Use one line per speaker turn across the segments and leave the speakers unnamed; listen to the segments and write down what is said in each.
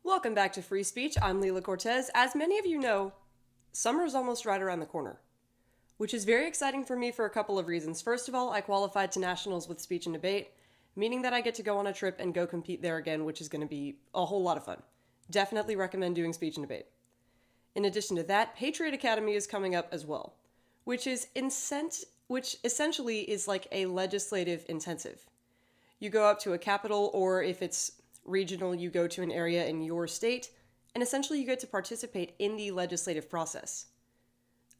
Welcome back to Free Speech. I'm Leila Cortez. As many of you know, summer is almost right around the corner, which is very exciting for me for a couple of reasons. First of all, I qualified to nationals with speech and debate, meaning that I get to go on a trip and go compete there again, which is going to be a whole lot of fun. Definitely recommend doing speech and debate. In addition to that, Patriot Academy is coming up as well, which essentially is like a legislative intensive. You go up to a capital, or if it's regional, you go to an area in your state, and essentially you get to participate in the legislative process.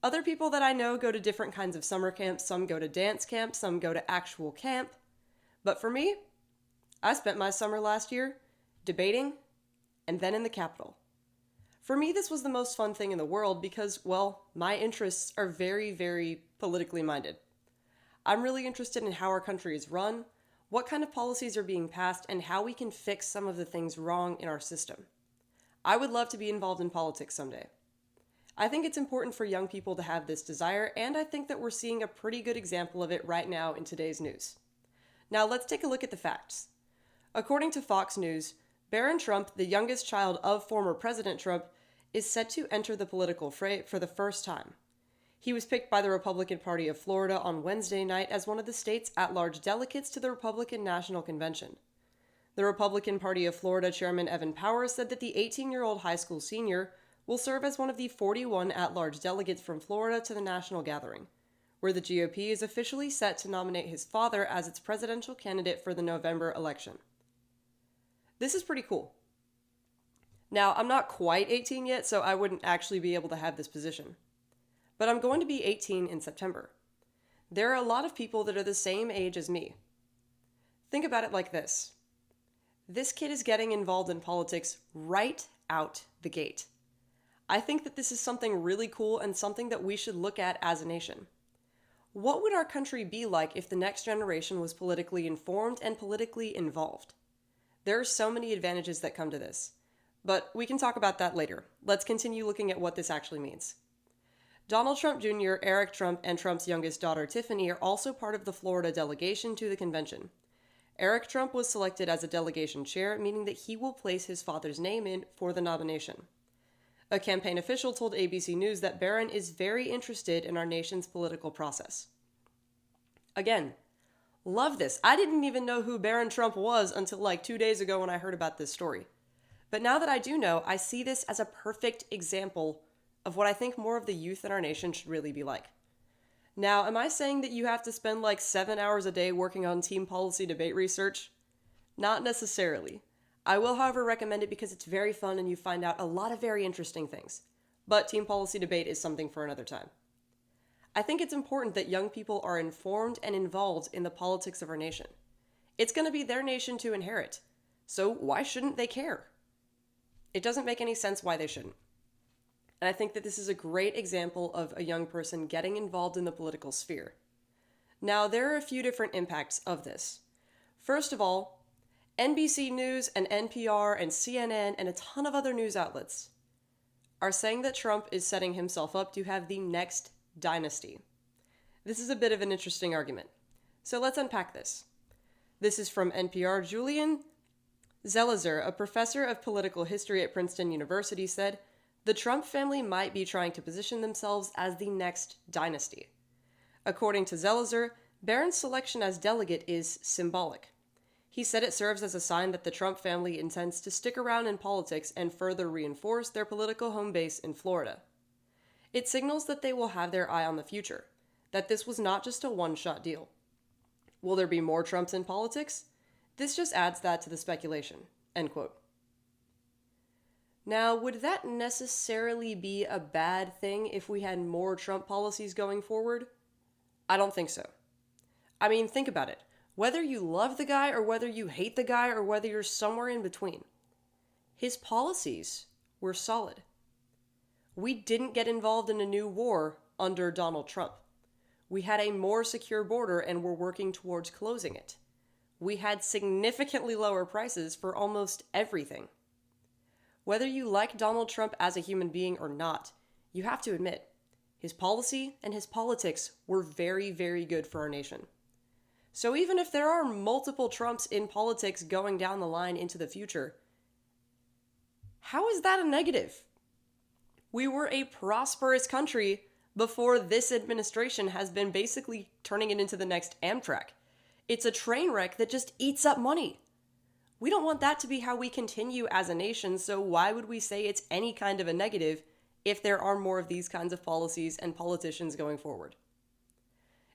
Other people that I know go to different kinds of summer camps. Some go to dance camp, some go to actual camp. But for me, I spent my summer last year debating and then in the Capitol. For me, this was the most fun thing in the world because, well, my interests are very, very politically minded. I'm really interested in how our country is run, what kind of policies are being passed, and how we can fix some of the things wrong in our system. I would love to be involved in politics someday. I think it's important for young people to have this desire, and I think that we're seeing a pretty good example of it right now in today's news. Now let's take a look at the facts. According to Fox News, Barron Trump, the youngest child of former President Trump, is set to enter the political fray for the first time. He was picked by the Republican Party of Florida on Wednesday night as one of the state's at-large delegates to the Republican National Convention. The Republican Party of Florida Chairman Evan Powers said that the 18-year-old high school senior will serve as one of the 41 at-large delegates from Florida to the national gathering, where the GOP is officially set to nominate his father as its presidential candidate for the November election. This is pretty cool. Now, I'm not quite 18 yet, so I wouldn't actually be able to have this position. But I'm going to be 18 in September. There are a lot of people that are the same age as me. Think about it like this. This kid is getting involved in politics right out the gate. I think that this is something really cool and something that we should look at as a nation. What would our country be like if the next generation was politically informed and politically involved? There are so many advantages that come to this, but we can talk about that later. Let's continue looking at what this actually means. Donald Trump Jr., Eric Trump, and Trump's youngest daughter, Tiffany, are also part of the Florida delegation to the convention. Eric Trump was selected as a delegation chair, meaning that he will place his father's name in for the nomination. A campaign official told ABC News that Barron is very interested in our nation's political process. Again, love this. I didn't even know who Barron Trump was until like 2 days ago when I heard about this story. But now that I do know, I see this as a perfect example of what I think more of the youth in our nation should really be like. Now, am I saying that you have to spend like 7 hours a day working on team policy debate research? Not necessarily. I will, however, recommend it because it's very fun and you find out a lot of very interesting things. But team policy debate is something for another time. I think it's important that young people are informed and involved in the politics of our nation. It's going to be their nation to inherit, so why shouldn't they care? It doesn't make any sense why they shouldn't. And I think that this is a great example of a young person getting involved in the political sphere. Now, there are a few different impacts of this. First of all, NBC News and NPR and CNN and a ton of other news outlets are saying that Trump is setting himself up to have the next dynasty. This is a bit of an interesting argument. So let's unpack this. This is from NPR. Julian Zelizer, a professor of political history at Princeton University, said, "The Trump family might be trying to position themselves as the next dynasty." According to Zelizer, Barron's selection as delegate is symbolic. He said it serves as a sign that the Trump family intends to stick around in politics and further reinforce their political home base in Florida. It signals that they will have their eye on the future, that this was not just a one-shot deal. Will there be more Trumps in politics? This just adds that to the speculation. End quote. Now, would that necessarily be a bad thing if we had more Trump policies going forward? I don't think so. I mean, think about it. Whether you love the guy or whether you hate the guy or whether you're somewhere in between, his policies were solid. We didn't get involved in a new war under Donald Trump. We had a more secure border and were working towards closing it. We had significantly lower prices for almost everything. Whether you like Donald Trump as a human being or not, you have to admit, his policy and his politics were very, very good for our nation. So even if there are multiple Trumps in politics going down the line into the future, How is that a negative? We were a prosperous country before this administration has been basically turning it into the next Amtrak. It's a train wreck that just eats up money. We don't want that to be how we continue as a nation, so why would we say it's any kind of a negative if there are more of these kinds of policies and politicians going forward?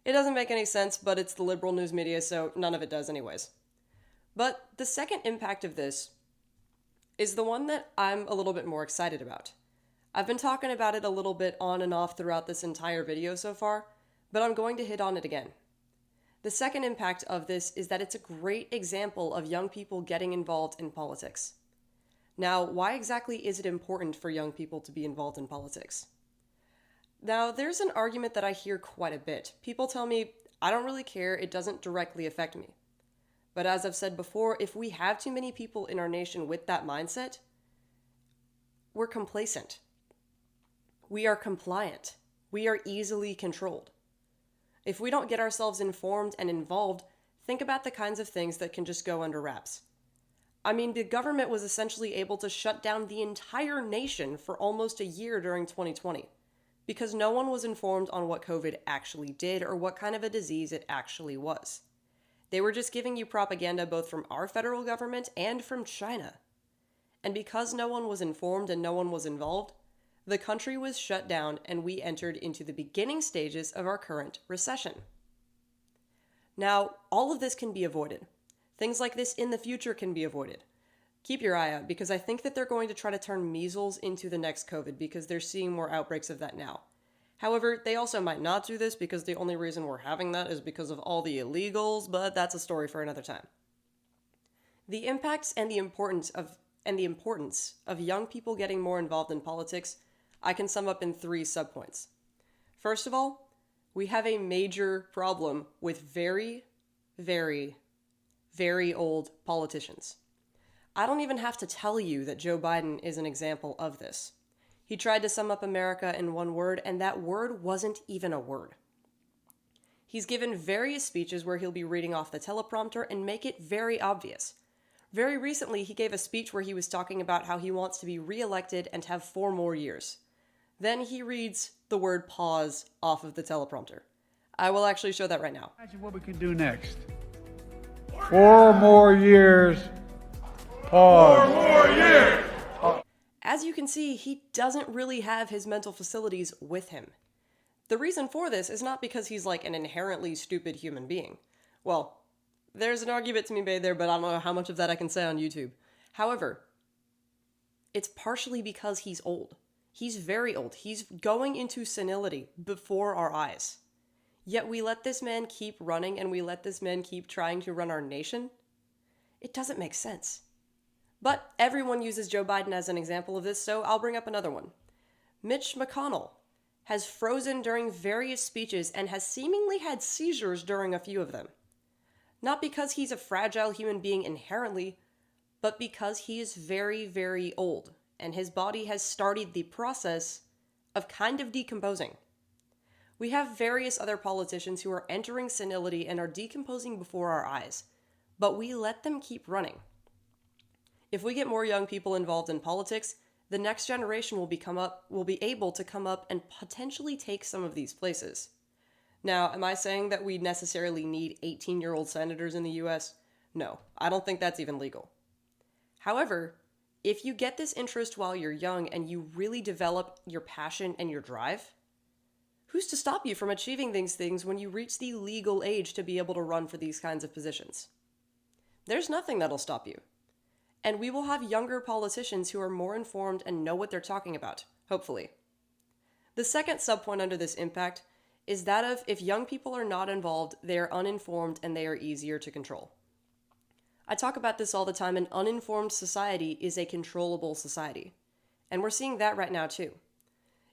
It doesn't make any sense, but it's the liberal news media, so none of it does anyways. But the second impact of this is the one that I'm a little bit more excited about. I've been talking about it a little bit on and off throughout this entire video so far, but I'm going to hit on it again. The second impact of this is that it's a great example of young people getting involved in politics. Now, why exactly is it important for young people to be involved in politics? Now, there's an argument that I hear quite a bit. People tell me, I don't really care, it doesn't directly affect me. But as I've said before, if we have too many people in our nation with that mindset, we're complacent. We are compliant. We are easily controlled. If we don't get ourselves informed and involved, think about the kinds of things that can just go under wraps. I mean, the government was essentially able to shut down the entire nation for almost a year during 2020 because no one was informed on what COVID actually did or what kind of a disease it actually was. They were just giving you propaganda both from our federal government and from China. And because no one was informed and no one was involved, the country was shut down and we entered into the beginning stages of our current recession. Now, all of this can be avoided. Things like this in the future can be avoided. Keep your eye out because I think that they're going to try to turn measles into the next COVID because they're seeing more outbreaks of that now. However, they also might not do this because the only reason we're having that is because of all the illegals, but that's a story for another time. The impacts and the importance of young people getting more involved in politics I can sum up in 3 subpoints. First of all, we have a major problem with very, very, very old politicians. I don't even have to tell you that Joe Biden is an example of this. He tried to sum up America in one word, and that word wasn't even a word. He's given various speeches where he'll be reading off the teleprompter and make it very obvious. Very recently, he gave a speech where he was talking about how he wants to be reelected and have 4 more years. Then he reads the word pause off of the teleprompter. I will actually show that right now.
Imagine what we can do next. 4 more years. Pause.
4 more years.
As you can see, he doesn't really have his mental facilities with him. The reason for this is not because he's like an inherently stupid human being. Well, there's an argument to be made there, but I don't know how much of that I can say on YouTube. However, it's partially because he's old. He's very old. He's going into senility before our eyes. Yet we let this man keep running and we let this man keep trying to run our nation? It doesn't make sense. But everyone uses Joe Biden as an example of this, so I'll bring up another one. Mitch McConnell has frozen during various speeches and has seemingly had seizures during a few of them. Not because he's a fragile human being inherently, but because he is very, very old, and his body has started the process of kind of decomposing. We have various other politicians who are entering senility and are decomposing before our eyes, but we let them keep running. If we get more young people involved in politics, the next generation will be able to come up and potentially take some of these places. Now, am I saying that we necessarily need 18-year-old senators in the US? No, I don't think that's even legal. However, if you get this interest while you're young and you really develop your passion and your drive, who's to stop you from achieving these things when you reach the legal age to be able to run for these kinds of positions? There's nothing that'll stop you. And we will have younger politicians who are more informed and know what they're talking about, hopefully. The second subpoint under this impact is that of if young people are not involved, they are uninformed and they are easier to control. I talk about this all the time. An uninformed society is a controllable society. And we're seeing that right now too.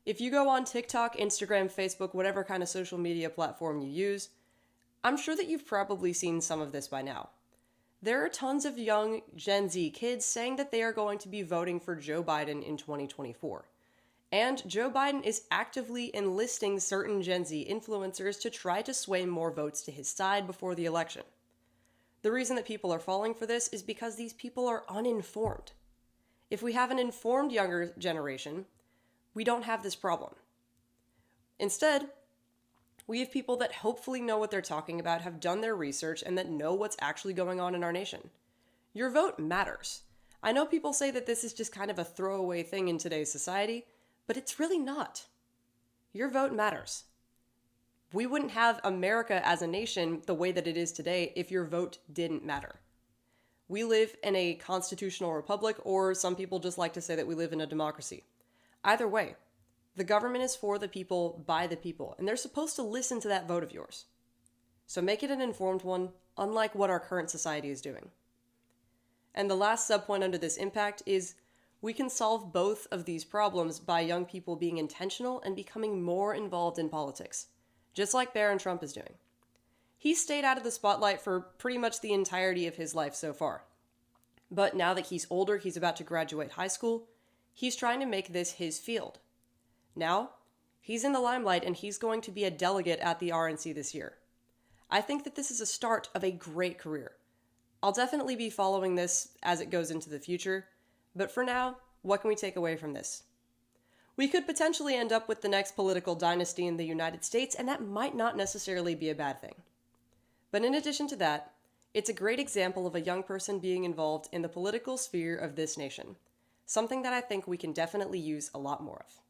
If you go on TikTok, Instagram, Facebook, whatever kind of social media platform you use, I'm sure that you've probably seen some of this by now. There are tons of young Gen Z kids saying that they are going to be voting for Joe Biden in 2024. And Joe Biden is actively enlisting certain Gen Z influencers to try to sway more votes to his side before the election. The reason that people are falling for this is because these people are uninformed. If we have an informed younger generation, we don't have this problem. Instead, we have people that hopefully know what they're talking about, have done their research, and that know what's actually going on in our nation. Your vote matters. I know people say that this is just kind of a throwaway thing in today's society, but it's really not. Your vote matters. We wouldn't have America as a nation the way that it is today if your vote didn't matter. We live in a constitutional republic, or some people just like to say that we live in a democracy. Either way, the government is for the people, by the people, and they're supposed to listen to that vote of yours. So make it an informed one, unlike what our current society is doing. And the last subpoint under this impact is we can solve both of these problems by young people being intentional and becoming more involved in politics, just like Barron Trump is doing. He stayed out of the spotlight for pretty much the entirety of his life so far. But now that he's older, he's about to graduate high school, he's trying to make this his field. Now, he's in the limelight and he's going to be a delegate at the RNC this year. I think that this is a start of a great career. I'll definitely be following this as it goes into the future, but for now, what can we take away from this? We could potentially end up with the next political dynasty in the United States, and that might not necessarily be a bad thing. But in addition to that, it's a great example of a young person being involved in the political sphere of this nation, something that I think we can definitely use a lot more of.